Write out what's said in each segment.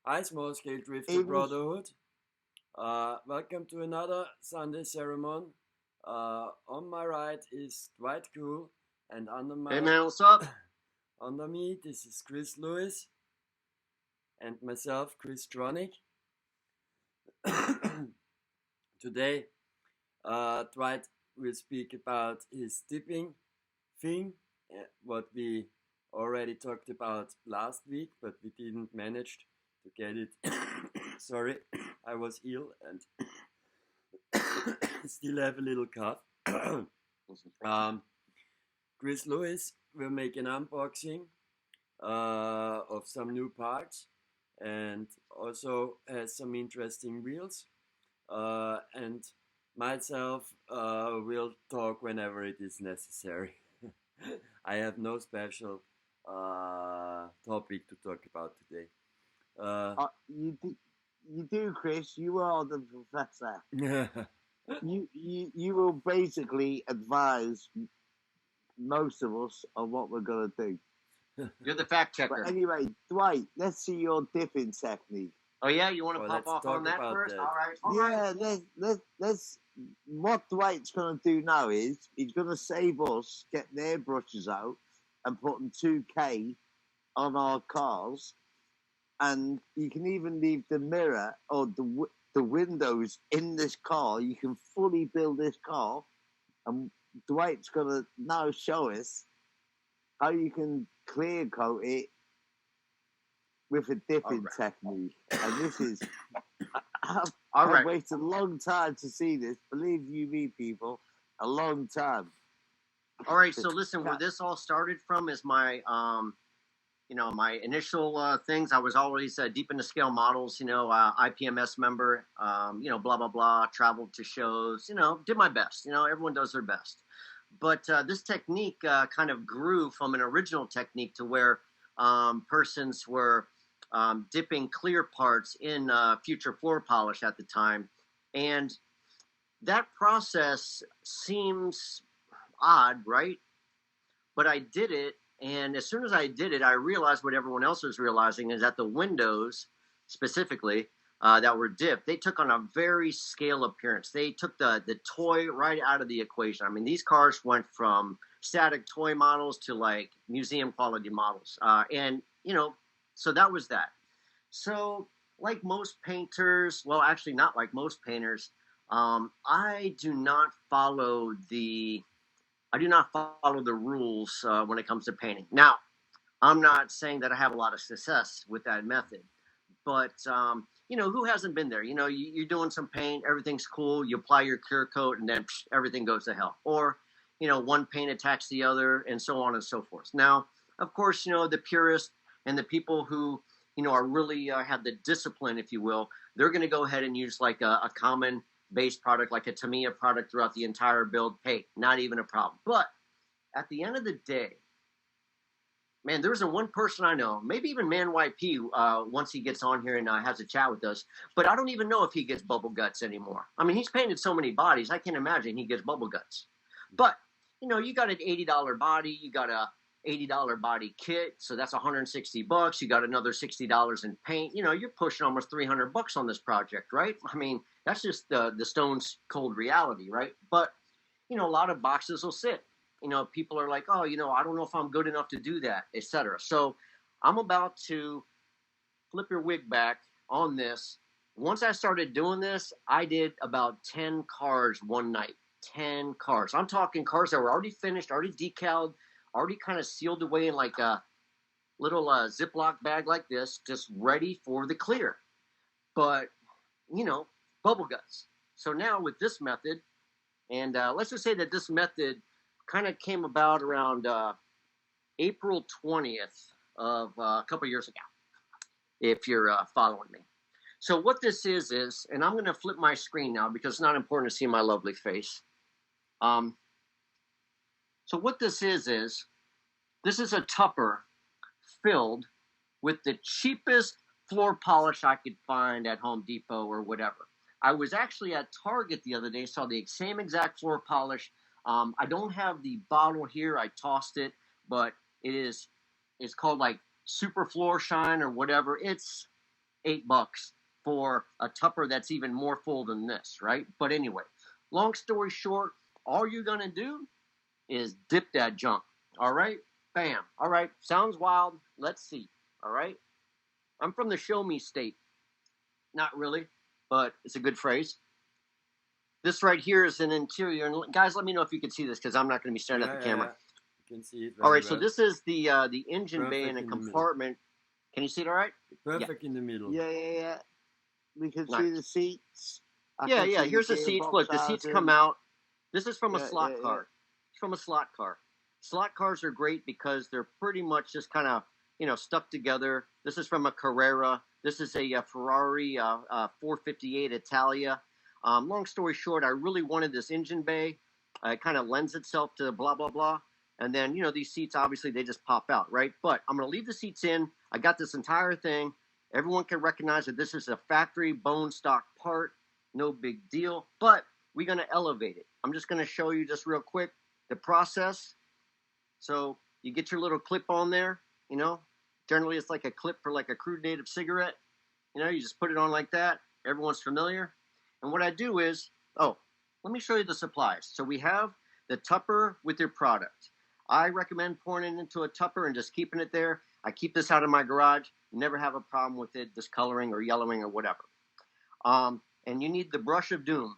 Hi, Small Scale Drifter It was Brotherhood. Welcome to another Sunday ceremony. On my right is Dwight Cool, and Hey man, what's up? under me this is Chris Lewis and myself, Chris Tronic. Today, Dwight will speak about his tipping thing, what we already talked about last week, but we didn't manage to get it. Sorry, I was ill and still have a little cough. um, Chris Lewis will make an unboxing of some new parts and also has some interesting wheels. And myself will talk whenever it is necessary. I have no special topic to talk about today. you do, Chris. You are the professor. You will basically advise most of us on what we're gonna do. You're the fact But checker. anyway, Dwight, let's see your dipping technique. Oh yeah, you want to Well, pop let's off talk on that about first? that. All right. All right. Yeah, let's. What Dwight's gonna do now is he's gonna save us getting their brushes out and putting 2K on our cars, and you can even leave the mirror or the windows in this car. You can fully build this car, and Dwight's gonna now show us how you can clear coat it with a dipping technique. And this is I've waited a long time to see this. Believe you me, people, a long time. All right. So listen, where this all started from is my my initial things. I was always deep into scale models. IPMS member. Blah blah blah. Traveled to shows. Did my best. Everyone does their best. But this technique kind of grew from an original technique to where persons were dipping clear parts in future floor polish at the time. And that process seems odd, right? But I did it. And as soon as I did it, I realized what everyone else was realizing is that the windows, specifically, that were dipped, they took on a very scale appearance. They took the toy right out of the equation. I mean, these cars went from static toy models to like museum quality models. So that was that. So, like most painters, well, actually, not like most painters, I do not follow the rules when it comes to painting. Now, I'm not saying that I have a lot of success with that method, but who hasn't been there? You're doing some paint, everything's cool, you apply your cure coat, and then everything goes to hell. Or, one paint attacks the other, and so on and so forth. Now, of course, the purists and the people who are really have the discipline, if you will, they're going to go ahead and use like a common base product, like a Tamiya product throughout the entire build. Hey, not even a problem. But at the end of the day, man, there isn't one person I know, maybe even Man YP, once he gets on here and has a chat with us, but I don't even know if he gets bubble guts anymore. I mean, he's painted so many bodies, I can't imagine he gets bubble guts. But, you got an $80 body, you got a $80 body kit, so that's $160. You got another $60 in paint. You're pushing almost $300 on this project, right? I mean, that's just the stone's cold reality, right? But a lot of boxes will sit. People are like, oh, I don't know if I'm good enough to do that, etc. So I'm about to flip your wig back on this. Once I started doing this, I did about 10 cars one night. 10 cars. I'm talking cars that were already finished, already decaled, already kind of sealed away in like a little Ziploc bag like this, just ready for the clear. But, bubble guts. So now with this method, and let's just say that this method kind of came about around April 20th of a couple years ago, if you're following me. So what this is, and I'm going to flip my screen now because it's not important to see my lovely face. So what this is this is a tupper filled with the cheapest floor polish I could find at Home Depot or whatever. I was actually at Target the other day, saw the same exact floor polish. I don't have the bottle here. I tossed it, but it's called like Super Floor Shine or whatever. It's $8 for a tupper that's even more full than this, right? But anyway, long story short, all you're going to do is dip that junk. All right? Bam. All right. Sounds wild. Let's see. All right? I'm from the show me state. Not really, but it's a good phrase. This right here is an interior. And guys, let me know if you can see this because I'm not going to be staring at the camera. You can see it all right, well. so this is the engine Perfect bay in a in the compartment. Can you see it all right? Perfect in the middle. Yeah. We can Nice. see the seats. Yeah. Here's the seats. Look, the seats come out. This is from a slot car. It's from a slot car. Slot cars are great because they're pretty much just kind of, stuck together. This is from a Carrera. This is a Ferrari 458 Italia. Long story short, I really wanted this engine bay. It kind of lends itself to blah, blah, blah. And then, these seats, obviously, they just pop out, right? But I'm going to leave the seats in. I got this entire thing. Everyone can recognize that this is a factory bone stock part. No big deal. But we're going to elevate it. I'm just going to show you just real quick the process. So you get your little clip on there, Generally, it's like a clip for like a crude native cigarette. You just put it on like that. Everyone's familiar. And what I do is, let me show you the supplies. So we have the tupper with your product. I recommend pouring it into a tupper and just keeping it there. I keep this out of my garage. Never have a problem with it discoloring or yellowing or whatever. And you need the brush of doom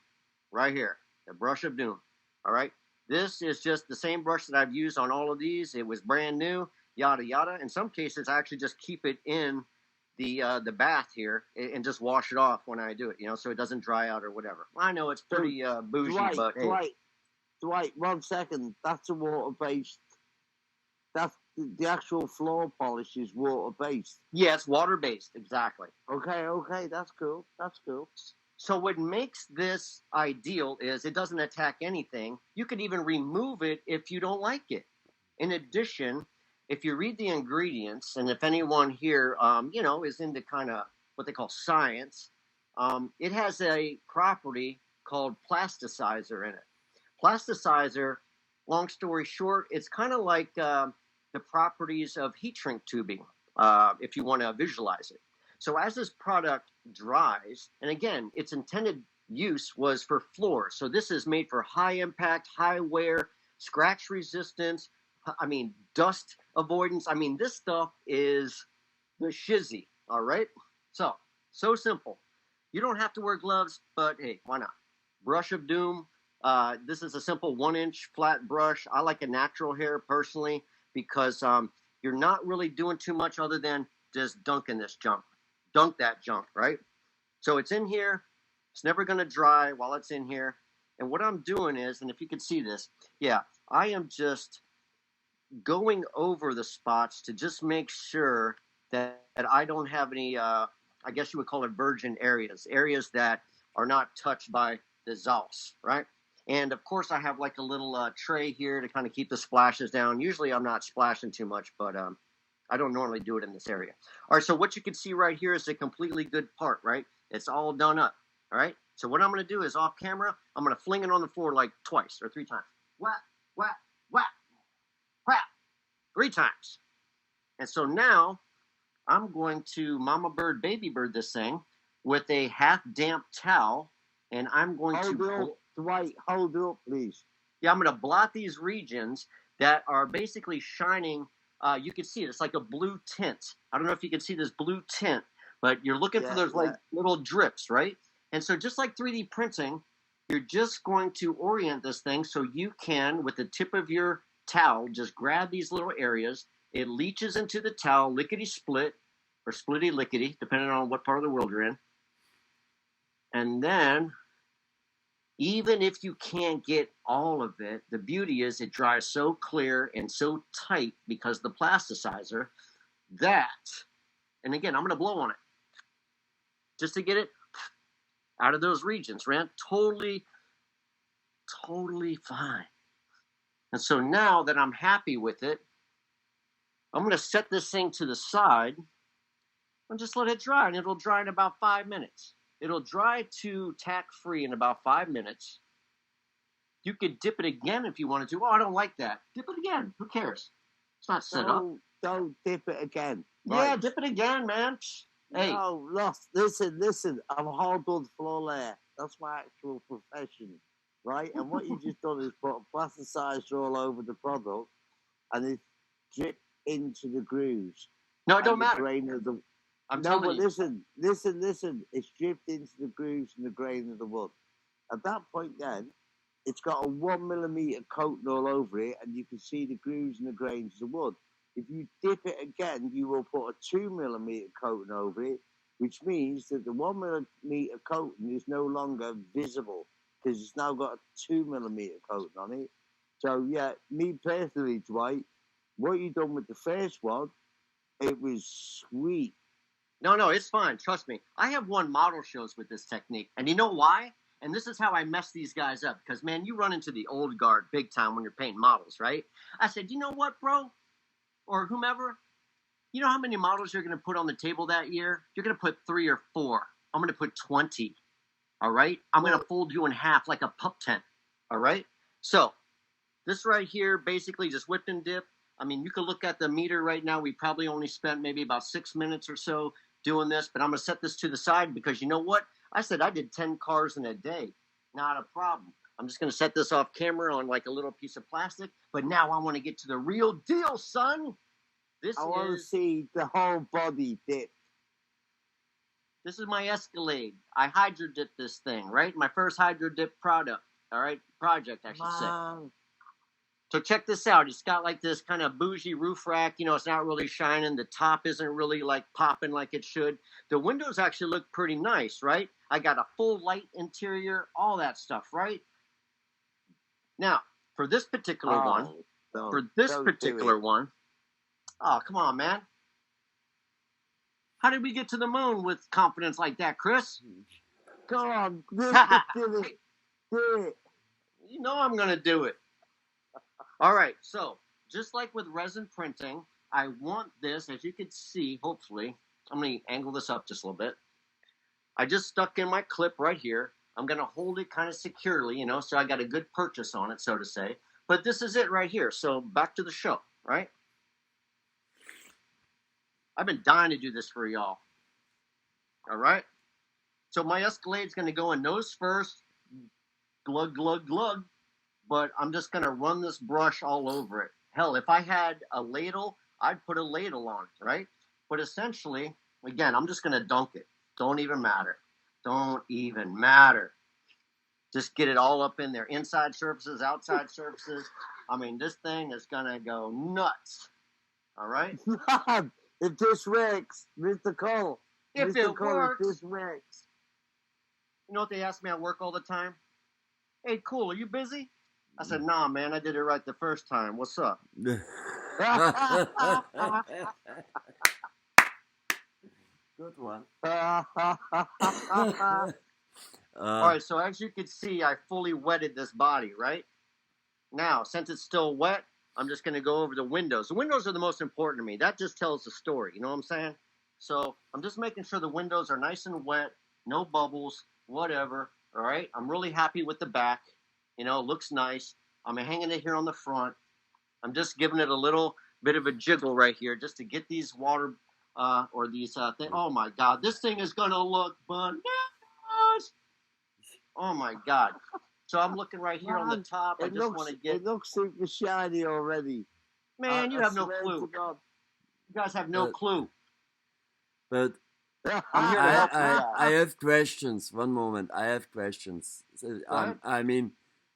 right here. The brush of doom. All right. This is just the same brush that I've used on all of these. It was brand new, yada, yada. In some cases, I actually just keep it in the bath here and just wash it off when I do it, so it doesn't dry out or whatever. I know it's pretty bougie, but hey. Dwight, 1 second. That's a water-based. That's the actual floor polish is water-based. Yeah, it's water-based, exactly. Okay, that's cool. So what makes this ideal is it doesn't attack anything. You could even remove it if you don't like it. In addition, if you read the ingredients, and if anyone here, is into kind of what they call science, it has a property called plasticizer in it. Plasticizer, long story short, it's kind of like the properties of heat shrink tubing, if you want to visualize it. So as this product dries, and again, its intended use was for floors. So this is made for high impact, high wear, scratch resistance, dust avoidance. This stuff is the shizzy, all right? So simple. You don't have to wear gloves, but hey, why not? Brush of doom. This is a simple 1-inch flat brush. I like a natural hair personally because you're not really doing too much other than just dunking this junk. Dunk that junk, right? So it's in here. It's never going to dry while it's in here. And what I'm doing is, and if you can see this, I am just going over the spots to just make sure that I don't have any, I guess you would call it virgin areas that are not touched by the sauce, right? And of course, I have like a little tray here to kind of keep the splashes down. Usually I'm not splashing too much, but I don't normally do it in this area. All right, so what you can see right here is a completely good part, right? It's all done up, all right? So what I'm going to do is off camera, I'm going to fling it on the floor like twice or 3 times. Whack, whack, whack, whack, 3 times. And so now I'm going to mama bird, baby bird this thing with a half damp towel, and I'm going to... Dwight, hold up, please. Yeah, I'm going to blot these regions that are basically shining. You can see it. It's like a blue tint. I don't know if you can see this blue tint, but you're looking for those like little drips, right? And so just like 3D printing, you're just going to orient this thing so you can, with the tip of your towel, just grab these little areas. It leaches into the towel, lickety-split, or splitty-lickety, depending on what part of the world you're in. And then, even if you can't get all of it, the beauty is it dries so clear and so tight because of the plasticizer that, and again, I'm going to blow on it just to get it out of those regions, right? Totally fine. And so now that I'm happy with it, I'm going to set this thing to the side and just let it dry, and it'll dry in about 5 minutes. It'll dry to tack-free in about 5 minutes. You could dip it again if you wanted to. Oh, I don't like that. Dip it again. Who cares? It's not set up. Don't dip it again. Yeah, dip it again, man. Hey, No, lost. Listen. I'm a hardwood floor layer. That's my actual profession, right? And what you just done is put a plasticizer all over the product, and it drip into the grooves no, it and don't the matter. grain of the. I'm No, telling but you. listen. It's dripped into the grooves and the grain of the wood. At that point, then it's got a 1 millimeter coating all over it, and you can see the grooves and the grains of the wood. If you dip it again, you will put a 2 millimeter coating over it, which means that the 1 millimeter coating is no longer visible because it's now got a 2 millimeter coating on it. So yeah, me personally, Dwight, what you done with the first one, it was sweet. No, it's fine. Trust me. I have won model shows with this technique. And you know why? And this is how I mess these guys up. Because, man, you run into the old guard big time when you're painting models, right? I said, you know what, bro? Or whomever, you know how many models you're going to put on the table that year? You're going to put 3 or 4. I'm going to put 20. All right? I'm going to fold you in half like a pup tent. All right? So, this right here, basically just whipped and dip. I mean, you can look at the meter right now. We probably only spent maybe about 6 minutes or so doing this, but I'm going to set this to the side because you know what? I said I did 10 cars in a day. Not a problem. I'm just going to set this off camera on like a little piece of plastic. But now I want to get to the real deal, son. I want to see the whole body dip. This is my Escalade. I hydro dipped this thing, right? My first hydro dip product, all right? Project, I should say. So check this out. It's got like this kind of bougie roof rack. You know, it's not really shining. The top isn't really like popping like it should. The windows actually look pretty nice, right? I got a full light interior, all that stuff, right? Now, for this particular one, oh, come on, man. How did we get to the moon with confidence like that, Chris? Come on, do it. You know I'm going to do it. All right, so just like with resin printing, I want this, as you can see, hopefully, I'm going to angle this up just a little bit. I just stuck in my clip right here. I'm going to hold it kind of securely, you know, so I got a good purchase on it, so to say. But this is it right here. So back to the show, right? I've been dying to do this for y'all. All right? So my Escalade's going to go in nose first, glug, glug, glug. But I'm just going to run this brush all over it. Hell, if I had a ladle, I'd put a ladle on it, right? But essentially, again, I'm just going to dunk it. Don't even matter. Don't even matter. Just get it all up in there. Inside surfaces, outside surfaces. I mean, this thing is going to go nuts. All right? If this works, Mr. Cole. If it works. If this works. You know what they ask me at work all the time? Hey, cool, are you busy? I said, nah, man, I did it right the first time. What's up? Good one. All right, so as you can see, I fully wetted this body, right? Now, since it's still wet, I'm just going to go over the windows. The windows are the most important to me. That just tells the story, you know what I'm saying? So I'm just making sure the windows are nice and wet, no bubbles, whatever, all right? I'm really happy with the back. You know, it looks nice. I'm hanging it here on the front. I'm just giving it a little bit of a jiggle right here just to get these water or these things. Oh, my God. This thing is going to look bananas. Oh, my God. So I'm looking right here on the top. I just want to get... It looks super shiny already. Man, you have no clue. You guys have no clue. But I'm here to help you. I have questions. One moment. I have questions. I mean,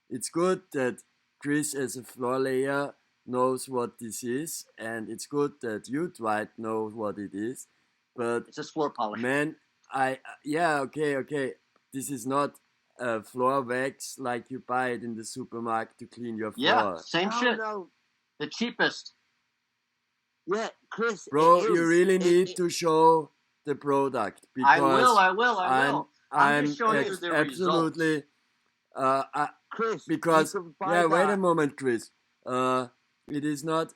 it's good that Chris, as a floor layer, knows what this is, and it's good that you, Dwight, know what it is. But it's just floor polish. Man, okay. This is not floor wax like you buy it in the supermarket to clean your floor. Yeah, same shit. No. The cheapest. Yeah, Chris. Bro, you really need to show the product because I will. I'm just showing you the absolutely. Chris, because wait a moment, Chris. It is not.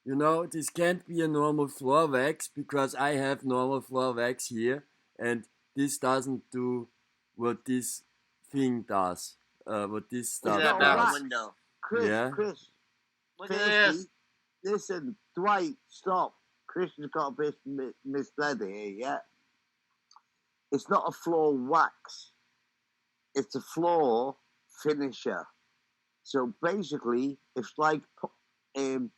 You know, this can't be a normal floor wax because I have normal floor wax here, and this doesn't do what this thing does. What this stuff does. Back window. Chris, yeah? Chris. Look at this. Listen, Dwight, stop. Chris has got a bit misled here, yeah? it's not a floor wax. It's a floor finisher. So basically, it's like putting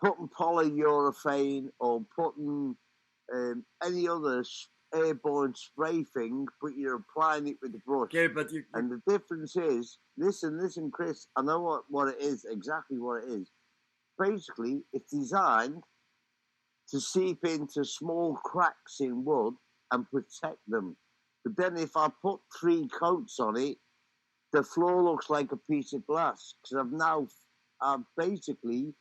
polyurethane or putting any other airborne spray thing, but you're applying it with the brush. Okay, but you And the difference is, listen, Chris, I know what it is, exactly what it is. Basically, it's designed to seep into small cracks in wood and protect them. But then if I put 3 coats on it, the floor looks like a piece of glass, because I've basically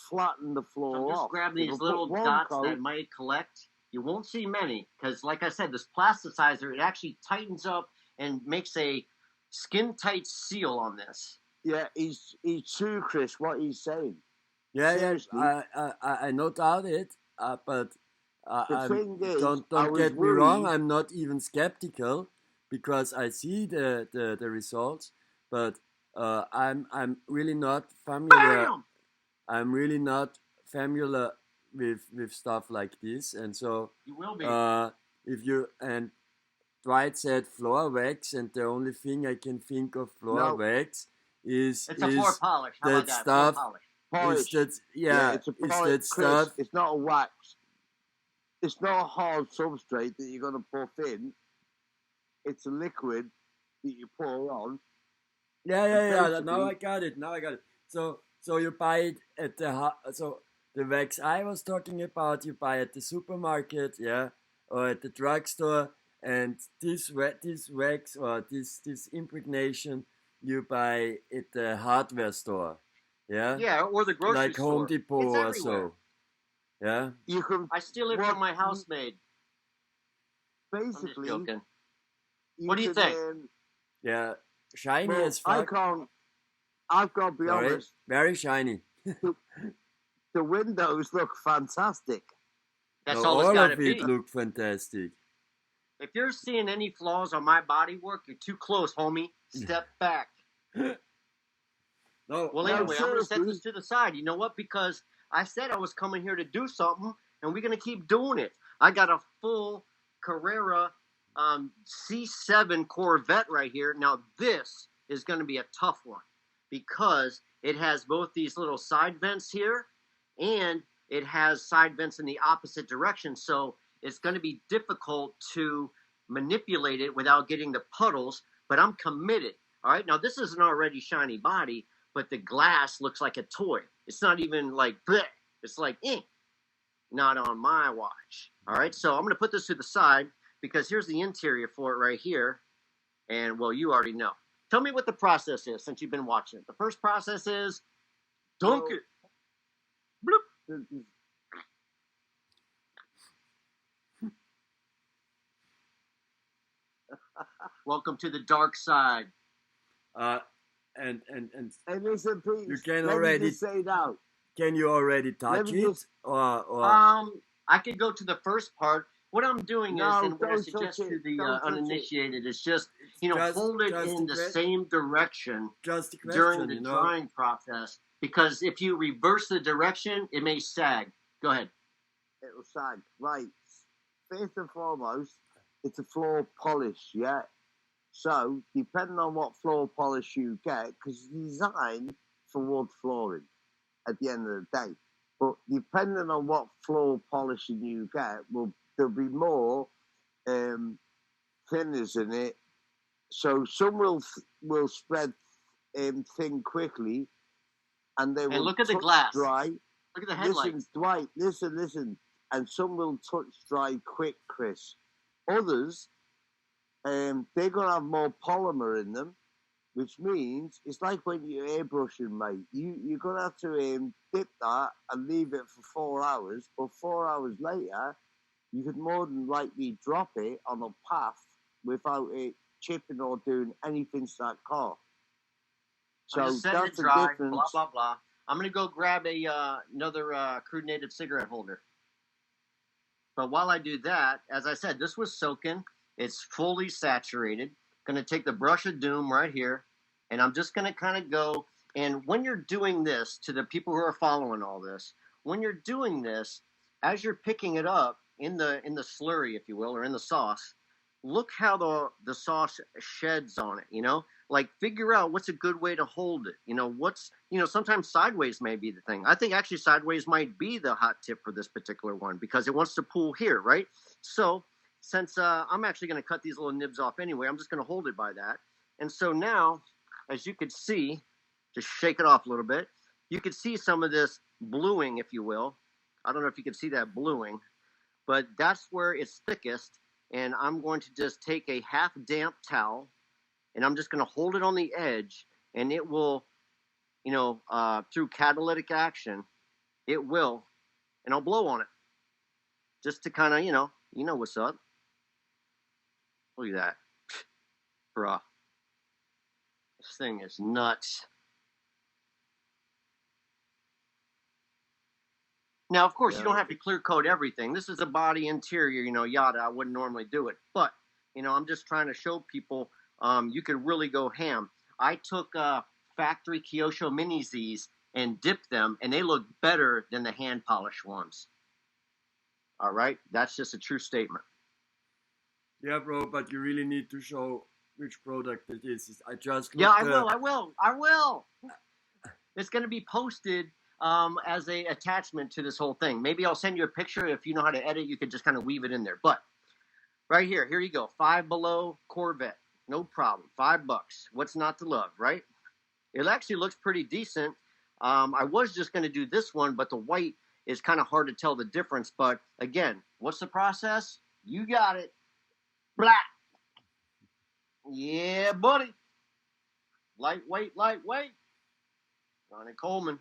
flattened the floor So just off. grab these If I little put one dots coat, that might collect. You won't see many because, like I said, this plasticizer, it actually tightens up and makes a skin-tight seal on this. yeah, he's true, Chris, what he's saying. yeah, Seriously. I no doubt it, but The thing is, don't I was get me wrong. worried. I'm not even skeptical because I see the results, but I'm really not familiar. Bam! I'm really not familiar with stuff like this, and so You will be. if you and Dwight said floor wax, and the only thing I can think of floor No. wax is It's a floor polish. How about that that? stuff. Floor polish. Polish. Is that it's a is polish. that Chris, stuff? it's not a wax. It's not a hard substrate that you're going to puff in. It's a liquid that you pour on. Yeah. Now I basically- got it. So you buy it at so the wax I was talking about, you buy at the supermarket, yeah, or at the drugstore, and this wax or this impregnation you buy at the hardware store, yeah, Yeah, or the grocery like store. Home Depot It's or everywhere. so, yeah. You can I steal it from my housemaid. I'm just basically. joking. What do you think? Yeah, shiny Well, as I fuck. can't. I've got to be Sorry, honest. very shiny. The windows look fantastic. That's No, all it's all got to of be. it look fantastic. If you're seeing any flaws on my bodywork, you're too close, homie. Step back. No, Well, No, anyway, I'm going to set seriously. this to the side. You know what? Because I said I was coming here to do something, and we're going to keep doing it. I got a full Carrera C7 Corvette right here. Now, this is going to be a tough one because it has both these little side vents here, and it has side vents in the opposite direction. So it's going to be difficult to manipulate it without getting the puddles, but I'm committed. All right. Now, this is an already shiny body, but the glass looks like a toy. It's not even like bleh. It's like not on my watch. All right. So I'm going to put this to the side because here's the interior for it right here. And well, you already know. Tell me what the process is since you've been watching it. The first process is dunk Well, it. Bloop. Welcome to the dark side. And And listen, Pete, You can let already- me just say now. can you already touch me it? just- Or I could go to the first part. What I'm doing No, is, and what I don't suggest touch to it. the Don't touch it. uninitiated, is just Just- hold it just in the a same direction just a question, during the you know? drying process. Because if you reverse the direction, it may sag. Go ahead. It'll sag. Right. First and foremost, it's a floor polish, yeah? So, depending on what floor polish you get, because it's designed for wood flooring at the end of the day. But depending on what floor polishing you get, there'll be more thinners in it. So some will spread thin quickly, and they will look at the touch glass. dry. Look at the Listen, headlights. Dwight, listen. And some will touch dry quick, Chris. Others, they're going to have more polymer in them, which means it's like when you're airbrushing, mate. You're going to have to dip that and leave it for 4 hours, but 4 hours later, you could more than likely drop it on a path without it chipping or doing anything to that car. So I'm just setting it that's the dry. difference. Blah blah blah. I'm gonna go grab another crude native cigarette holder. But while I do that, as I said, this was soaking. It's fully saturated. Gonna take the brush of doom right here, and I'm just gonna kind of go. And when you're doing this, to the people who are following all this, when you're doing this, as you're picking it up in the slurry, if you will, or in the sauce, look how the sauce sheds on it, you know? Like figure out what's a good way to hold it. You know, sometimes sideways may be the thing. I think actually sideways might be the hot tip for this particular one because it wants to pull here, right? So since I'm actually going to cut these little nibs off anyway, I'm just going to hold it by that. And so now, as you could see, just shake it off a little bit. You could see some of this bluing, if you will. I don't know if you can see that bluing, but that's where it's thickest. And I'm going to just take a half damp towel and I'm just going to hold it on the edge and it will, through catalytic action, it will, and I'll blow on it just to kind of, you know what's up. Look at that. Bruh. This thing is nuts. Now, of course, you don't have to clear coat everything. This is a body interior, yada. I wouldn't normally do it. But, I'm just trying to show people you could really go ham. I took factory Kyosho Mini Z's and dipped them, and they look better than the hand polished ones. All right? That's just a true statement. Yeah, bro, but you really need to show which product it is. I just Yeah, I will. It's going to be posted as a attachment to this whole thing. Maybe I'll send you a picture. If you know how to edit, you could just kind of weave it in there. But right here you go. Five Below Corvette. No problem. $5. What's not to love, right? It actually looks pretty decent. I was just going to do this one, but the white is kind of hard to tell the difference. But again, what's the process? You got it. Blah. Yeah, buddy. Lightweight. Ronnie Coleman.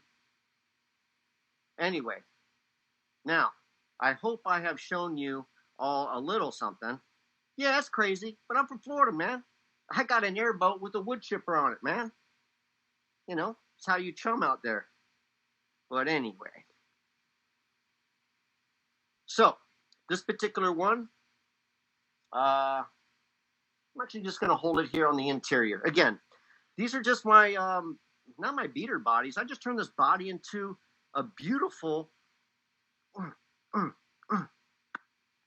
Anyway, now, I hope I have shown you all a little something. Yeah, that's crazy, but I'm from Florida, man. I got an airboat with a wood chipper on it, man. It's how you chum out there. But anyway. So, this particular one, I'm actually just going to hold it here on the interior. Again, these are just my, not my beater bodies. I just turned this body into a beautiful,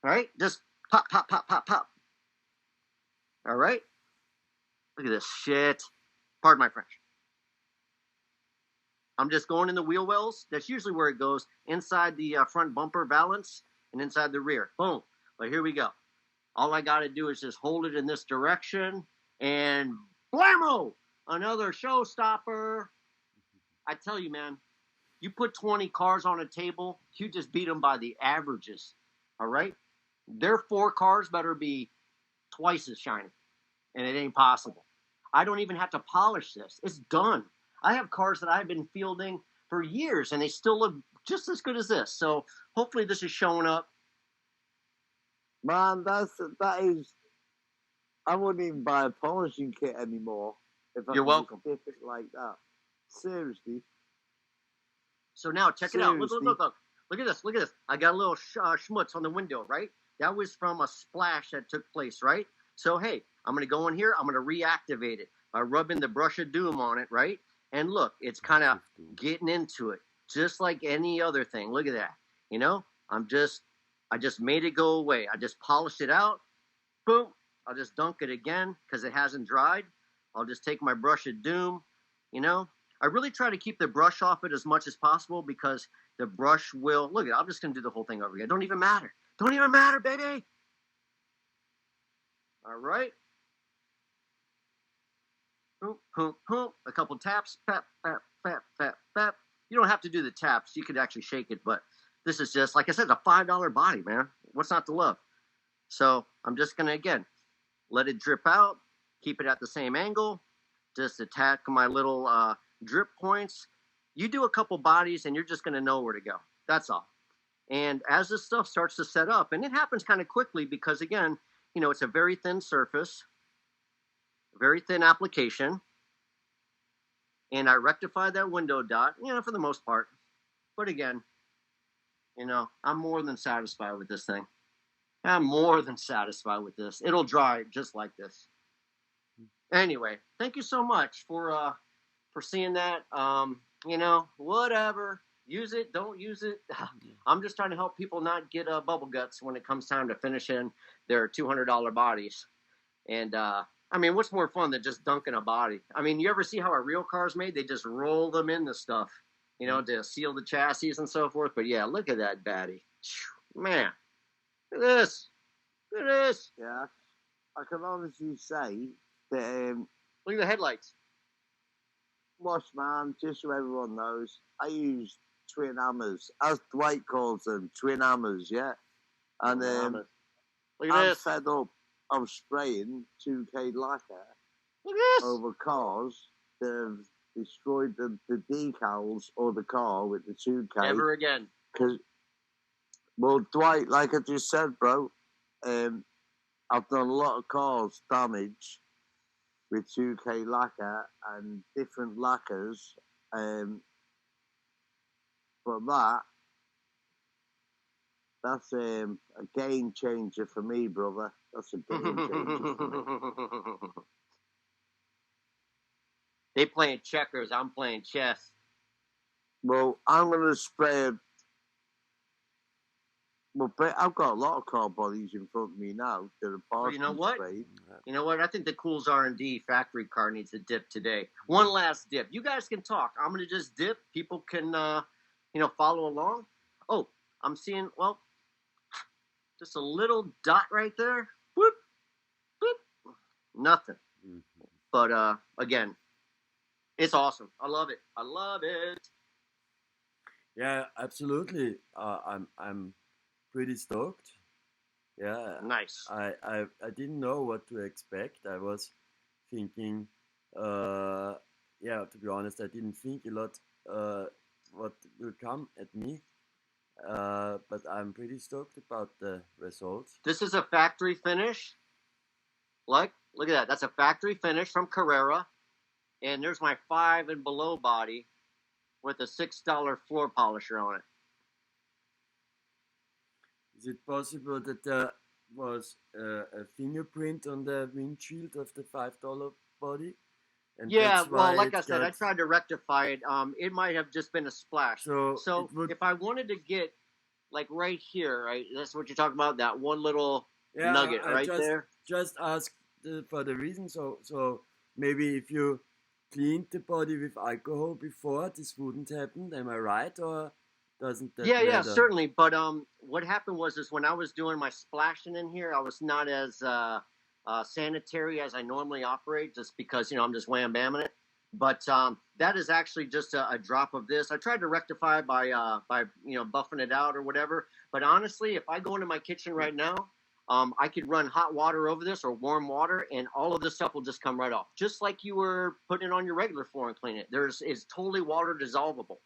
right? Just pop. All right? Look at this shit. Pardon my French. I'm just going in the wheel wells. That's usually where it goes. Inside the front bumper valance and inside the rear. Boom. But here we go. All I got to do is just hold it in this direction and blammo! Another showstopper. I tell you, man, you put 20 cars on a table, you just beat them by the averages. All right? Their 4 cars better be twice as shiny. And it ain't possible. I don't even have to polish this. It's done. I have cars that I've been fielding for years, and they still look just as good as this. So hopefully this is showing up. Man, that is. I wouldn't even buy a polishing kit anymore if I You're welcome. Dip it like that. Seriously. So now check it out. Look at this. I got a little schmutz on the window, right? That was from a splash that took place, right? So hey, I'm gonna go in here. I'm gonna reactivate it by rubbing the brush of doom on it, right? And look, it's kind of getting into it, just like any other thing. Look at that. I just made it go away. I just polished it out. Boom. I'll just dunk it again because it hasn't dried. I'll just take my brush of doom. I really try to keep the brush off it as much as possible because the brush will, look, I'm just going to do the whole thing over again. Don't even matter, baby. All right. A couple taps. Pap. You don't have to do the taps. You could actually shake it, but this is just, like I said, a $5 body, man. What's not to love? So I'm just going to, again, let it drip out, keep it at the same angle, just attack my little drip points. You do a couple bodies and you're just going to know where to go. That's all. And as this stuff starts to set up, and it happens kind of quickly because, again, it's a very thin surface, very thin application. And I rectify that window dot, for the most part. But again, I'm more than satisfied with this thing. I'm more than satisfied with this. It'll dry just like this. Anyway, thank you so much for seeing that. Whatever. Use it, don't use it. I'm just trying to help people not get bubble guts when it comes time to finishing they're $200 bodies. And I mean, what's more fun than just dunking a body? I mean, you ever see how a real car's made? They just roll them in the stuff, to seal the chassis and so forth. But yeah, look at that baddie. Man, look at this. Look at this. Yeah, I can honestly say that, Look at the headlights. Wash, man, just so everyone knows, I use twin hammers, as Dwight calls them, twin hammers, yeah? And Look at I'm this. fed up of spraying 2K lacquer Look at this. over cars that have destroyed the decals or the car with the 2K. Never again. Because, well, Dwight, like I just said, bro, I've done a lot of cars damage with 2K lacquer and different lacquers. But that's a game changer for me, brother. That's a game changer for me. They playing checkers. I'm playing chess. Well, I'm going to spray but I've got a lot of car bodies in front of me now that are partially you know what? sprayed. You know what? I think the Cool's R&D factory car needs a dip today. One last dip. You guys can talk. I'm going to just dip. People can, follow along. Oh, I'm seeing, just a little dot right there. Whoop, whoop. Nothing. Mm-hmm. But, again, it's awesome. I love it. I love it. Yeah, absolutely. I'm pretty stoked. Yeah, Nice. I didn't know what to expect. I was thinking, to be honest, I didn't think a lot what will come at me. But I'm pretty stoked about the results. This is a factory finish. Look at that. That's a factory finish from Carrera. And there's my 5 and below body with a $6 floor polisher on it. Is it possible that there was a fingerprint on the windshield of the $5 body? And Yeah, that's why like it I said, I got- tried to rectify it. It might have just been a splash. So So it would- if I wanted to get, like right here, right, that's what you're talking about, that one little Yeah, nugget I right just, there. Just ask for the reason. So maybe if you cleaned the body with alcohol before, this wouldn't happen. Am I right, or doesn't that Yeah, matter? certainly. But what happened was when I was doing my splashing in here, I was not as sanitary as I normally operate, just because I'm just wham bamming it. But that is actually just a drop of this. I tried to rectify by buffing it out or whatever. But honestly, if I go into my kitchen right now, I could run hot water over this or warm water, and all of this stuff will just come right off, just like you were putting it on your regular floor and clean it. It's totally water dissolvable.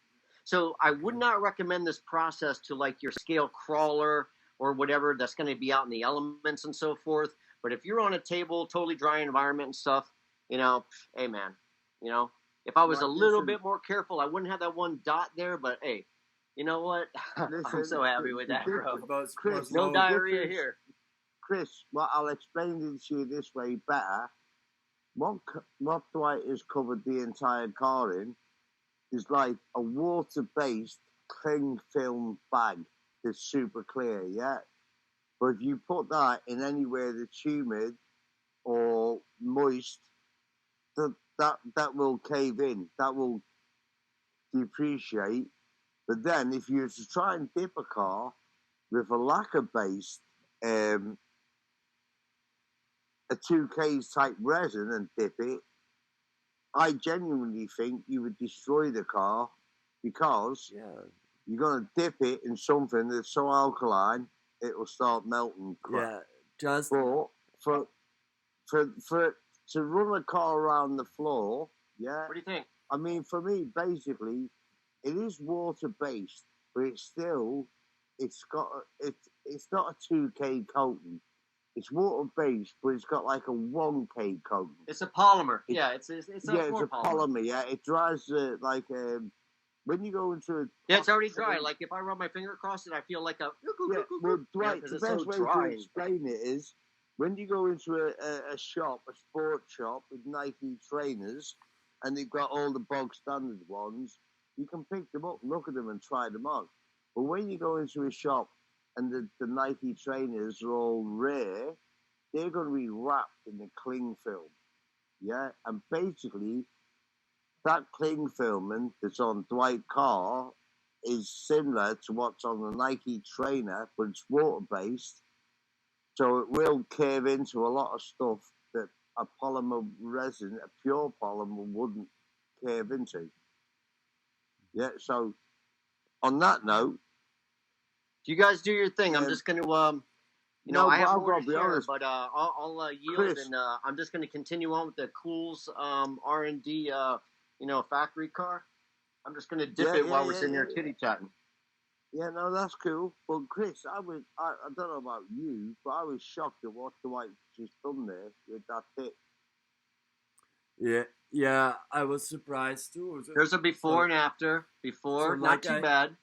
So I would not recommend this process to like your scale crawler or whatever that's going to be out in the elements and so forth. But if you're on a table, totally dry environment and stuff, hey man, if I was a little bit more careful, I wouldn't have that one dot there. But hey, you know what? I'm so happy with that, bro. Chris, No diarrhea here. Chris, well, I'll explain it to you this way better. What Dwight has covered the entire car in is like a water-based cling film bag that's super clear, yeah? But if you put that in anywhere that's humid or moist, that will cave in. That will depreciate. But then if you were to try and dip a car with a lacquer-based a 2Ks type resin and dip it, I genuinely think you would destroy the car because you're going to dip it in something that's so alkaline it will start melting. Yeah, just but for to run a car around the floor, yeah. What do you think? I mean, for me, basically, it is water based, but it's not a 2K coating. It's water based, but it's got like a 1K coating. It's a polymer. It's a it's a polymer. Yeah, it dries when you go into a it's already dry. Like if I rub my finger across it, I feel like a well, Dwight, the best way to explain it is when you go into a shop, a sports shop with Nike trainers, and they've got all the bog standard ones. You can pick them up, look at them, and try them on. But when you go into a shop and the Nike trainers are all rare, they're going to be wrapped in the cling film. Yeah, and basically that cling filament that's on Dwight Carr is similar to what's on the Nike trainer, but it's water based, so it will curve into a lot of stuff that a polymer resin, a pure polymer, wouldn't curve into. Yeah, so on that note, You guys do your thing. I'm just going to, no, I but have I've more got to to be share, honest, but I'll yield, Chris. and I'm just going to continue on with the Cools R&D, factory car. I'm just going to dip it while we're sitting there kitty chatting. Yeah, no, that's cool. But Chris, I don't know about you, but I was shocked at what Dwight just done there with that tip. Yeah, I was surprised too. There's a before and after. Before, not too bad.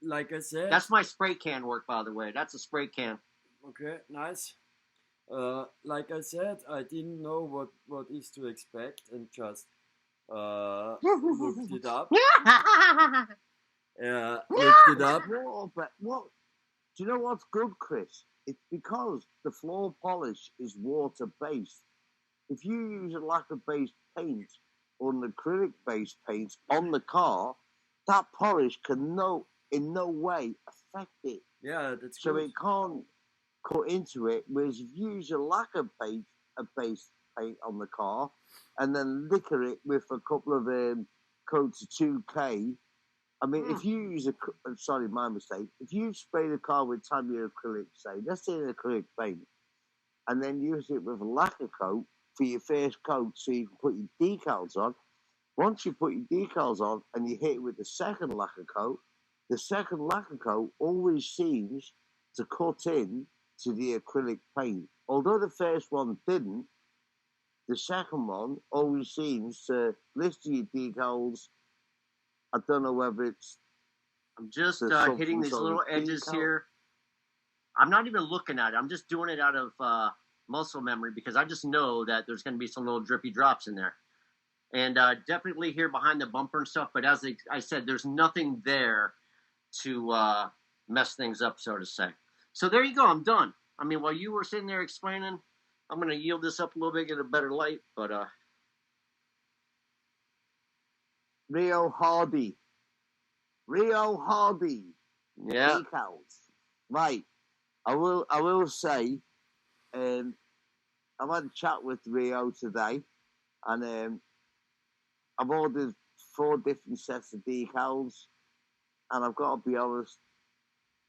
Like I said, that's my spray can work, by the way. That's a spray can. Okay, nice. Like I said, I didn't know what is to expect and just looked it up. Looked it up. What? Do you know what's good, Chris? It's because the floor polish is water based. If you use a lacquer based paint or an acrylic based paint on the car, that polish can in no way affect it. Yeah, that's so good. It can't cut into it. Whereas if you use a lacquer based paint on the car and then liquor it with a couple of coats of 2K. I mean, if you use sorry, my mistake. If you spray the car with Tamiya acrylic, say, let's say an acrylic paint, and then use it with a lacquer coat for your first coat so you can put your decals on. Once you put your decals on and you hit it with the second lacquer coat always seems to cut in to the acrylic paint. Although the first one didn't, the second one always seems to blister your decals. I don't know whether it's... I'm just hitting these little edges here. I'm not even looking at it. I'm just doing it out of muscle memory because I just know that there's going to be some little drippy drops in there. And definitely here behind the bumper and stuff. But as I said, there's nothing there to mess things up, so to say. So there you go. I'm done. I mean, while you were sitting there explaining, I'm going to yield this up a little bit, get a better light. But Rio Hardy. Yeah. Decals. Right. I will say, I've had a chat with Rio today, and I've ordered 4 different sets of decals, and I've got to be honest,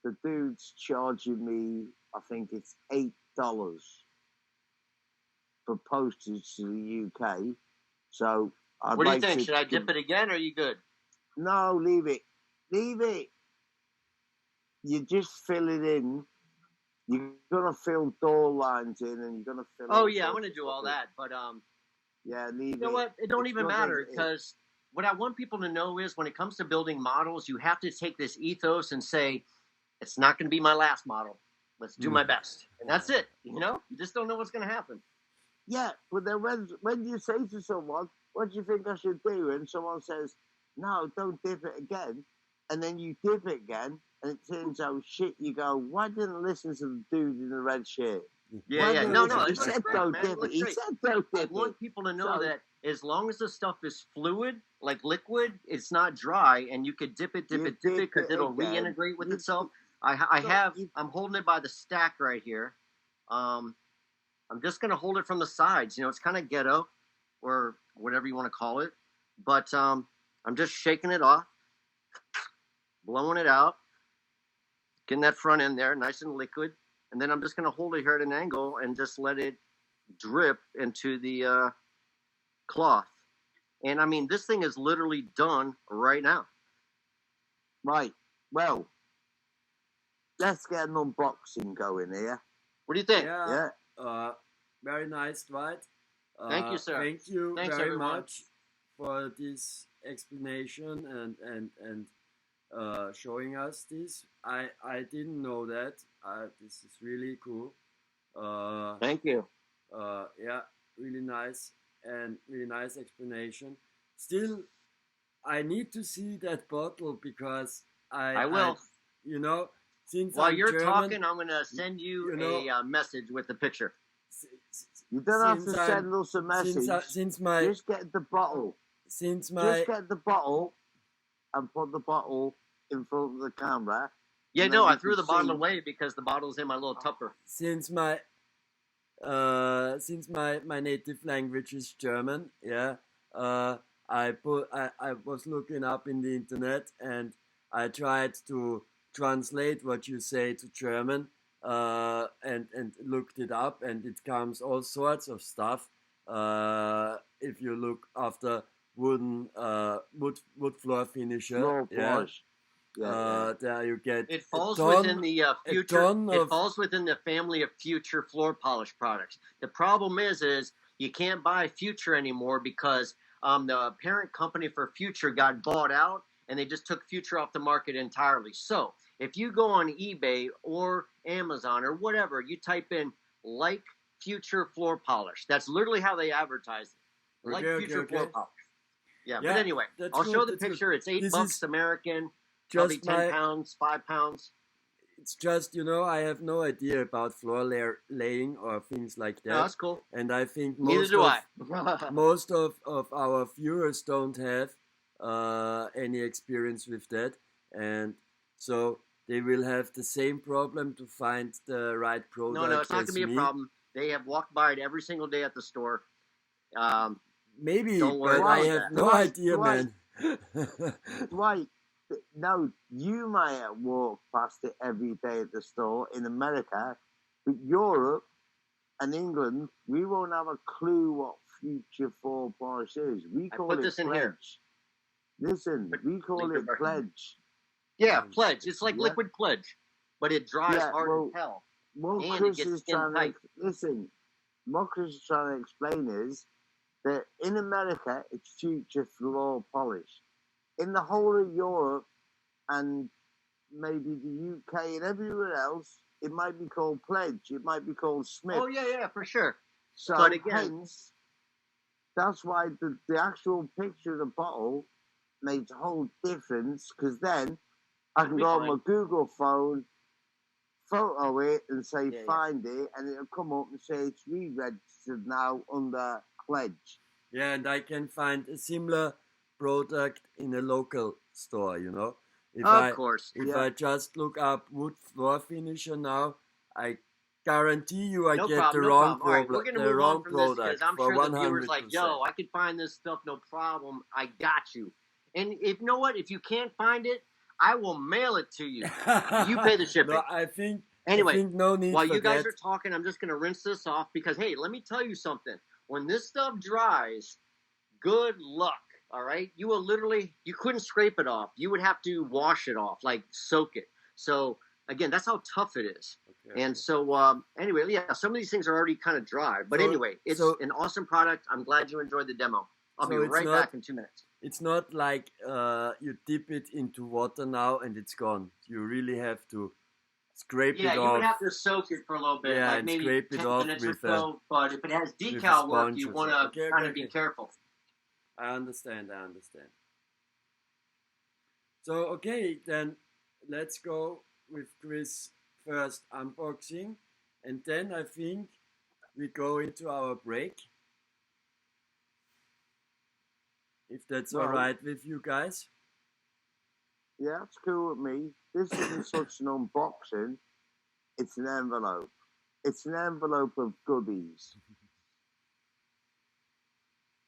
the dude's charging me, I think it's $8 for postage to the UK. So what do you think? Should I dip it again, or are you good? No, leave it. You just fill it in. You're gonna fill door lines in, and you're gonna fill. Oh yeah, I'm gonna do all that, but yeah, leave it. You know what? It don't even matter because what I want people to know is when it comes to building models, you have to take this ethos and say, it's not going to be my last model. Let's do my best, and that's it. You know, you just don't know what's going to happen. Yeah, but then when you say to someone, "What do you think I should do?" and someone says, "No, don't dip it again," and then you dip it again, and it turns out shit. You go, "Why didn't I listen to the dude in the red shirt?" Yeah. No. He said don't dip it. He said don't dip it. I want people to know that as long as the stuff is fluid, like liquid, it's not dry, and you could dip it because it'll reintegrate with itself. I'm holding it by the stack right here. I'm just going to hold it from the sides. You know, it's kind of ghetto or whatever you want to call it. But I'm just shaking it off, blowing it out, getting that front end there nice and liquid. And then I'm just going to hold it here at an angle and just let it drip into the cloth. And, I mean, this thing is literally done right now. Right. Well, let's get an unboxing going here. What do you think? Yeah. Very nice, Dwight. Thank you, sir. Thank you Thanks, very everyone. much for this explanation and showing us this. I didn't know that. This is really cool. Thank you. Yeah, really nice and really nice explanation. Still, I need to see that bottle because I will. since While I'm you're German, talking, I'm going to send you, a message with the picture. You don't have to since I'm- send us a message. Since my Just get the bottle. since Just my get the bottle and put the bottle in front of the camera. Yeah, and no, then I you threw can the bottle see- away because the bottle's in my little tupper. since my native language is German, yeah, I was looking up in the internet and I tried to translate what you say to German, and looked it up, and it comes all sorts of stuff. If you look after wood floor finisher, Floor yeah, polish. Yeah. there you get It falls a ton, within the future. ton It of falls within the family of future floor polish products. The problem is you can't buy future anymore because the parent company for future got bought out and they just took future off the market entirely. So if you go on eBay or Amazon or whatever, you type in like future floor polish. That's literally how they advertise it. Like Okay, future okay, floor okay. polish. Yeah, Yeah, but anyway, that's I'll good, show the that's good. picture. It's $8 This is American, probably just 10 my pounds, 5 pounds. it's just, I have no idea about floor laying or things like No, that, that's cool. and I think Neither do I. most of our viewers don't have any experience with that, and so they will have the same problem to find the right product. No, it's not going as to be a me. problem. They have walked by it every single day at the store. Maybe, Don't worry but I about have that. no Dwight, idea, Dwight. man. Dwight, no, you might have walked past it every day at the store in America, but Europe and England, we won't have a clue what future four polish is. We I call put it this in pledge. here. Listen, we call it Liquid pledge. Yeah, Nice. pledge. It's like Yeah. liquid pledge, but it dries Yeah, hard well, as hell. What And it Chris gets is skin trying tight. to listen. What Chris is trying to explain is that in America it's future floor polish. In the whole of Europe and maybe the UK and everywhere else, it might be called pledge. It might be called Smith. Oh, yeah, for sure. So but again- hence, that's why the actual picture of the bottle makes a whole difference. Because then I can Be go on fine. my Google phone, photo it, and say Yeah. find it, and it'll come up and say it's re-registered now under pledge. Yeah, and I can find a similar product in a local store, If Of course. If Yeah. I just look up wood floor finisher now, I guarantee you I No get problem, the no wrong problem. All right, we're problem, going to the move wrong on from this because product I'm for sure the 100%. viewer's like, yo, I can find this stuff, no problem. I got you. And if you know what? If you can't find it, I will mail it to you. You pay the shipping. No, I think Anyway, no need while for you guys that. are talking, I'm just going to rinse this off because, hey, let me tell you something. When this stuff dries, good luck, all right? You will literally, you couldn't scrape it off. You would have to wash it off, like soak it. So, again, that's how tough it is. Okay, And so, anyway, yeah, some of these things are already kind of dry. But So- anyway, it's so- an awesome product. I'm glad you enjoyed the demo. I'll be So it's right not- back in 2 minutes. It's not like you dip it into water now and it's gone. You really have to scrape Yeah, it you off. would have to soak it for a little bit, Yeah, like and maybe scrape it 10 off minutes or with so. But if it has a decal work, sponge you or want something. to Okay, kind okay, of be okay. careful. I understand. So, okay, then let's go with Chris' first unboxing. And then I think we go into our break. If that's Well- all right with you guys. Yeah, that's cool with me. This isn't such an unboxing. It's an envelope. It's an envelope of goodies.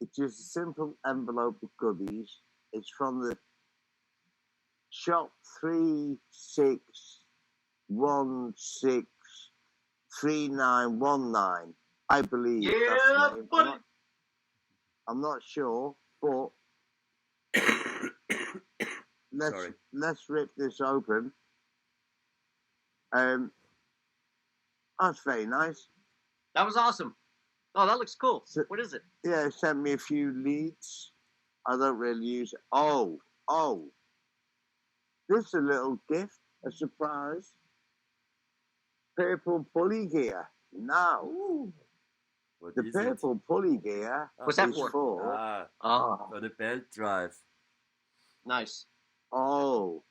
It's just a simple envelope of goodies. It's from the shop 36163919, I believe. that's the Yeah, name. buddy. I'm not sure, but Sorry. let's rip this open. That's very nice. That was awesome. Oh, that looks cool. So- What is it? Yeah, it sent me a few leads. I don't really use it. Oh, this is a little gift, a surprise. Purple pulley gear. Now, What the is it? purple pulley gear What's that is for? for. Oh, For the belt drive. nice. Oh,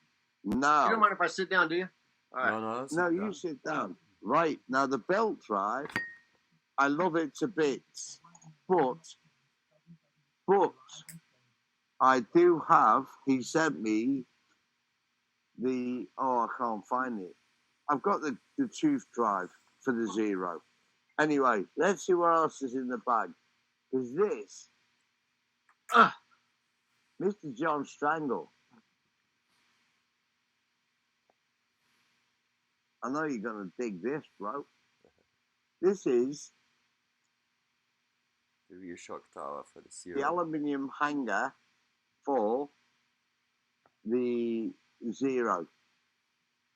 You no. don't mind if I sit down, do you? All right. No, sit No, down. you sit down. Right, now the belt drive, I love it to bits. But I do have, he sent me I can't find it. I've got the tooth drive for the Zero. Anyway, let's see what else is in the bag. Is this Mr. John Strangle? I know you're going to dig this, bro. This is The rear shock tower for the the Zero. aluminium hanger for the Zero.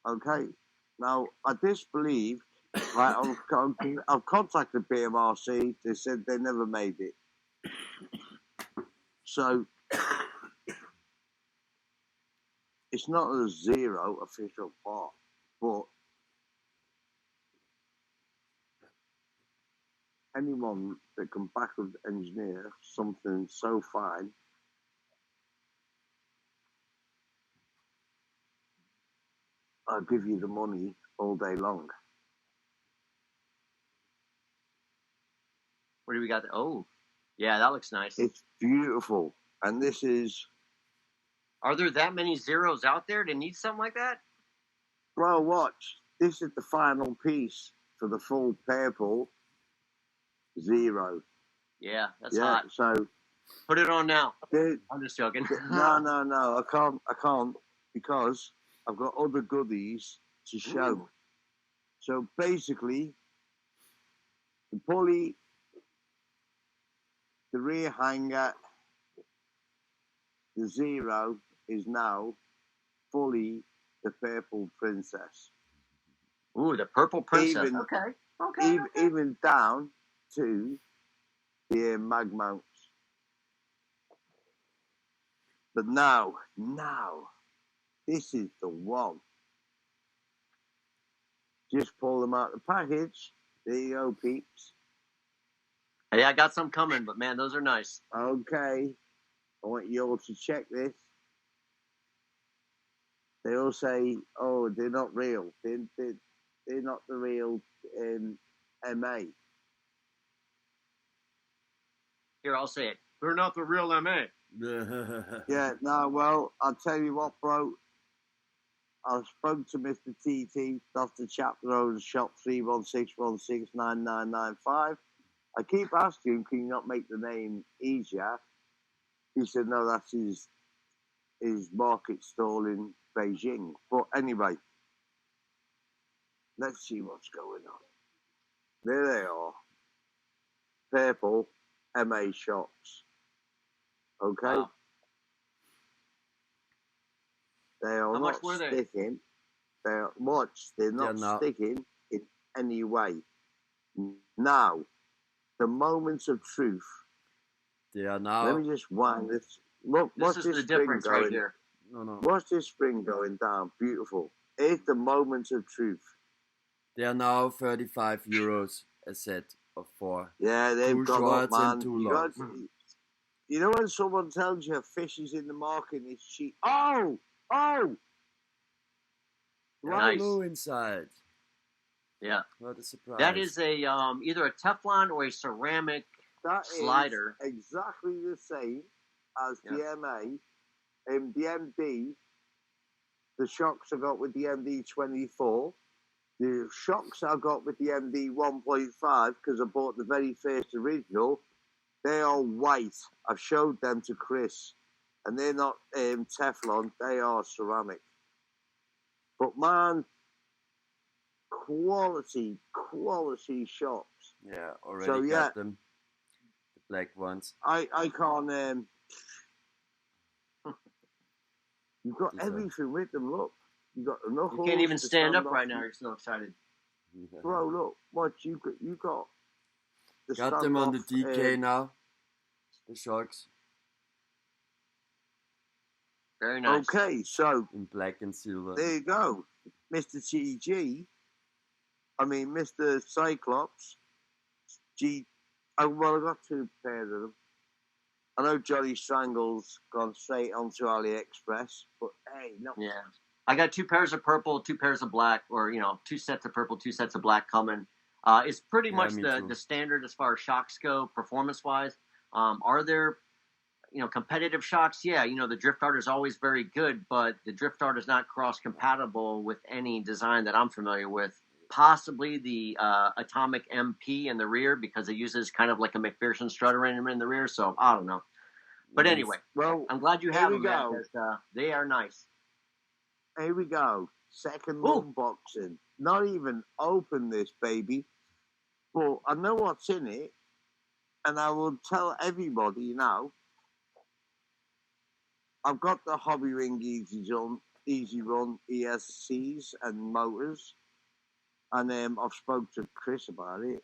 Okay. Now, I disbelieved. Right, I've contacted BMRC. They said they never made it. So, it's not a Zero official part, but anyone that can backward engineer something so fine, I'll give you the money all day long. What do we got there? Oh, yeah, that looks nice. It's beautiful. And this is, Are there that many Zeros out there to need something like that? bro, watch. This is the final piece for the full purple Zero. Yeah, that's Yeah, hot. so Put it on now. there, I'm just joking. no, I can't because I've got other goodies to show. Ooh. So basically, the pulley, the rear hanger, the Zero is now fully the purple princess. Ooh, the purple princess. Even- Okay. Even down to the mag mounts. But now, this is the one. Just pull them out of the package. There you go, peeps. Hey, I got some coming, but man, those are nice. Okay. I want you all to check this. They all say, oh, they're not real. They're not the real MA. Here, I'll say it. They're not the real MA. Yeah, no, well, I'll tell you what, bro. I spoke to Mr. TT, Dr. Chapter owns shop 316169995. I keep asking, can you not make the name easier? He said, no, that's his market stall in Beijing. But anyway, let's see what's going on. There they are. Purple MA shops. Okay? Wow. They are How much not were they? sticking. They're not sticking in any way. Now, the moments of truth. They are now. Let me just wind this. Look, This watch is this the spring difference going. right here. No. Watch this spring going down. Beautiful. It's the moments of truth. They are now 35 euros a set of 4. Yeah, they've Too gone up, short man. and too You long. know when someone tells you a fish is in the market and it's cheap? Oh! Right. Nice. Blue inside. Yeah. What a surprise. That is a either a Teflon or a ceramic That slider. is exactly the same as the MA and the MD. The shocks I got with the MD24. The shocks I got with the MD 1.5 because I bought the very first original. They are white. I've showed them to Chris, and they're not Teflon. They are ceramic. But man, quality shocks. Yeah, already So, yeah. got them. The black ones. I can't. You've got These are- everything with them. Look, you got the knuckles. You can't even to stand up off right the- now. You're so excited. Bro, look what you got. You got the Got them on the standoff, DK now. The shocks Very nice. Okay, so in black and silver. there you go, Mr. Mr. Cyclops. I got 2 pairs of them. I know Johnny Strangle's gone straight onto AliExpress, but hey, Yeah. I got 2 pairs of purple, 2 pairs of black, or 2 sets of purple, 2 sets of black coming. It's pretty much the standard as far as shocks go, performance wise. Are there competitive shocks? Yeah, the Drift Art is always very good, but the Drift Art is not cross compatible with any design that I'm familiar with. Possibly the Atomic MP in the rear, because it uses kind of like a McPherson strutter in the rear. So I don't know. But anyway, well, I'm glad you have them, because they are nice. Here we go. Second unboxing. Not even open this, baby. But I know what's in it, and I will tell everybody now. I've got the Hobby Ring Easy Run ESCs and motors, and I've spoke to Chris about it.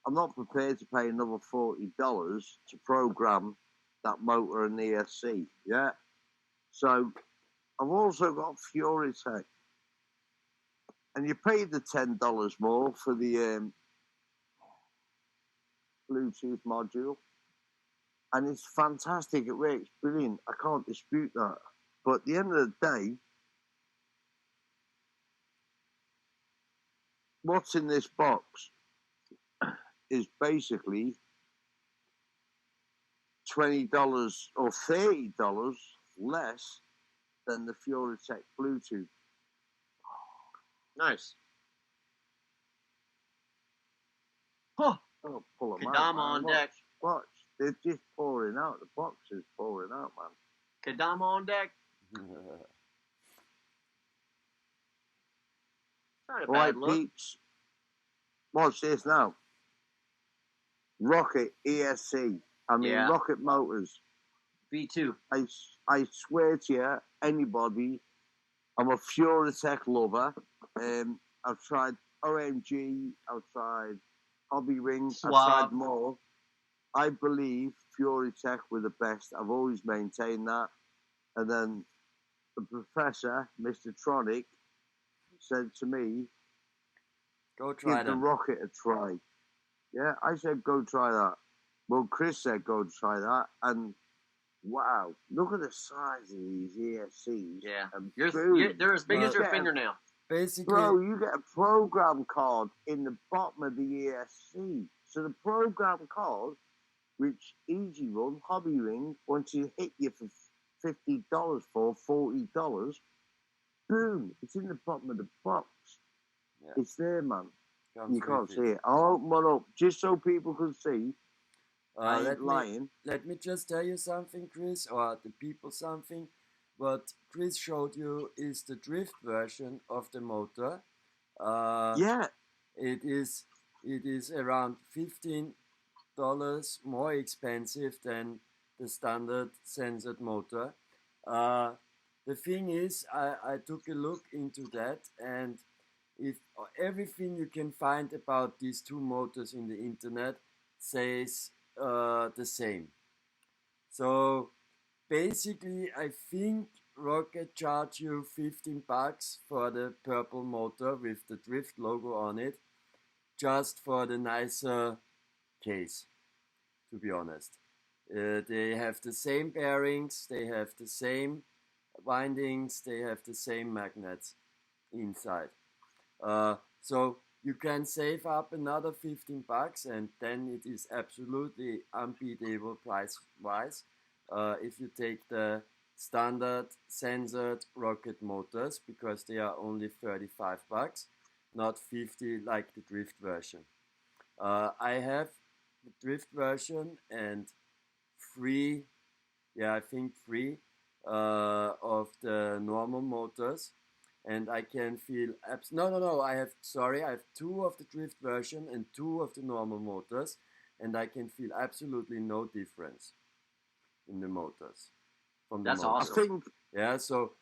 I'm not prepared to pay another $40 to program that motor and ESC. Yeah. So I've also got Furitech, and you pay the $10 more for the Bluetooth module, and it's fantastic. It works brilliant. I can't dispute that. But at the end of the day, what's in this box is basically $20 or $30 less than the Furitech Bluetooth. Nice. Huh. Oh, pull them Kadama out, on deck. Watch. They're just pouring out. The box is pouring out, man. Kadama on deck. Not a bad look. Peeps. Watch this now. Rocket ESC. Rocket Motors. V2. I swear to you, anybody, I'm a Furitech lover. I've tried OMG. I've tried Hobby Ring. I've tried more. I believe Furitech were the best. I've always maintained that. And then the professor, Mr. Tronic, said to me, "Go try give the Rocket a try." Yeah, I said, go try that. Well, Chris said, go try that. And wow, look at the size of these ESCs. Yeah, they're as big as your fingernail. Basically, bro, you get a program card in the bottom of the ESC. So the program card, which Easy Run, Hobby Ring, once you hit you for $50 for $40, boom, it's in the bottom of the box. Yeah. It's there, man. You can't see it. I'll open one up just so people can see. I ain't lying. Let me just tell you something, Chris, or the people something. What Chris showed you is the drift version of the motor. Yeah. It is around $15 more expensive than the standard censored motor. The thing is, I took a look into that, and if everything you can find about these two motors in the internet says the same. So basically, I think Rocket charge you $15 for the purple motor with the Drift logo on it, just for the nicer case, to be honest. They have the same bearings, they have the same windings, they have the same magnets inside. So you can save up another $15, and then it is absolutely unbeatable price-wise. If you take the standard censored Rocket motors, because they are only $35, not $50 like the Drift version. I have the Drift version and three of the normal motors, and I can feel I have two of the Drift version and two of the normal motors, and I can feel absolutely no difference in the motors from the That's motors. awesome. Yeah, so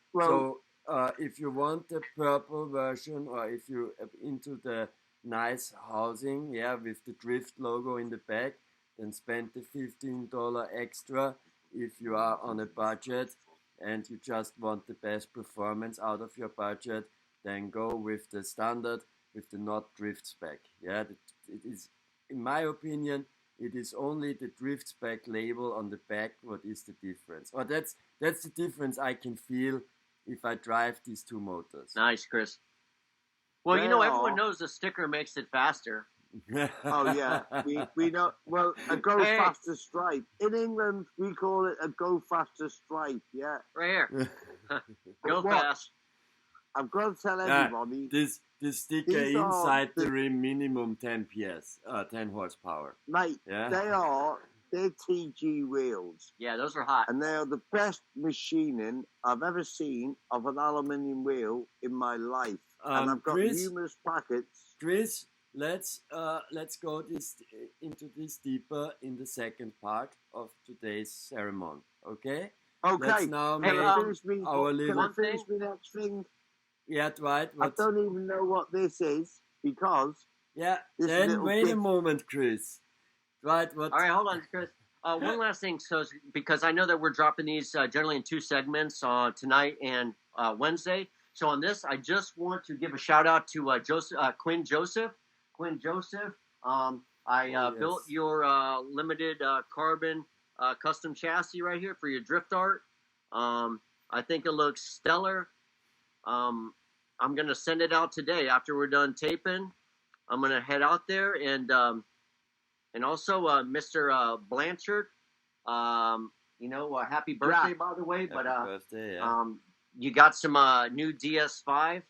if you want the purple version, or if you're into the nice housing, with the Drift logo in the back, then spend the $15 extra. If you are on a budget and you just want the best performance out of your budget, then go with the standard with the not Drift spec. Yeah, it is, in my opinion, it is only the Drift spec label on the back what is the difference. Or that's the difference I can feel if I drive these two motors. Nice, Chris. Well, They everyone are. knows the sticker makes it faster. Oh yeah, we know. Well, a go Hey. faster stripe. In England, we call it a go faster stripe. Yeah. Right here. Go What? fast. I've got to tell Yeah, everybody, this sticker These are inside the the- rim minimum 10 PS, 10 horsepower. mate. Yeah. They're TG wheels, Yeah, those are hot. and they are the best machining I've ever seen of an aluminium wheel in my life. And I've got Chris? numerous packets. Chris, let's go into this deeper in the second part of today's ceremony. Okay? Okay. Let's now Hey, make our Can little. I finish my next thing? Yeah, right. I don't even know what this is because Yeah. this Then little wait a gift- moment, Chris. Right. What? All right, hold on, Chris. One last thing, so because I know that we're dropping these generally in 2 segments tonight and Wednesday. So on this, I just want to give a shout out to Quinn Joseph. Quinn Joseph, I built yes. your limited carbon custom chassis right here for your drift art. I think it looks stellar. I'm gonna send it out today after we're done taping. I'm gonna head out there and also Mr. Blanchard. Happy birthday, by the way. But Happy birthday, yeah. you got some new DS5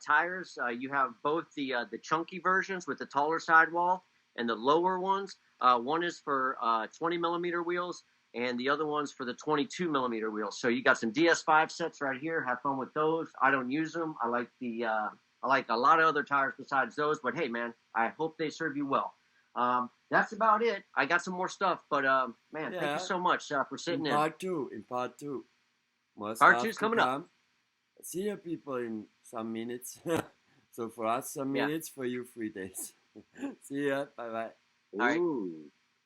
tires. You have both the chunky versions with the taller sidewall and the lower ones. One is for 20 millimeter wheels, and the other one's for the 22 millimeter wheels. So you got some DS5 sets right here. Have fun with those. I don't use them. I like I like a lot of other tires besides those. But hey, man, I hope they serve you well. That's about it. I got some more stuff, but man, thank Yeah. you so much for sitting in. In part two. More Part stuff 2's to coming up. come. See you people in some minutes. So for us, some Yeah. minutes, for you, 3 days. See ya. Bye bye. All right. Ooh.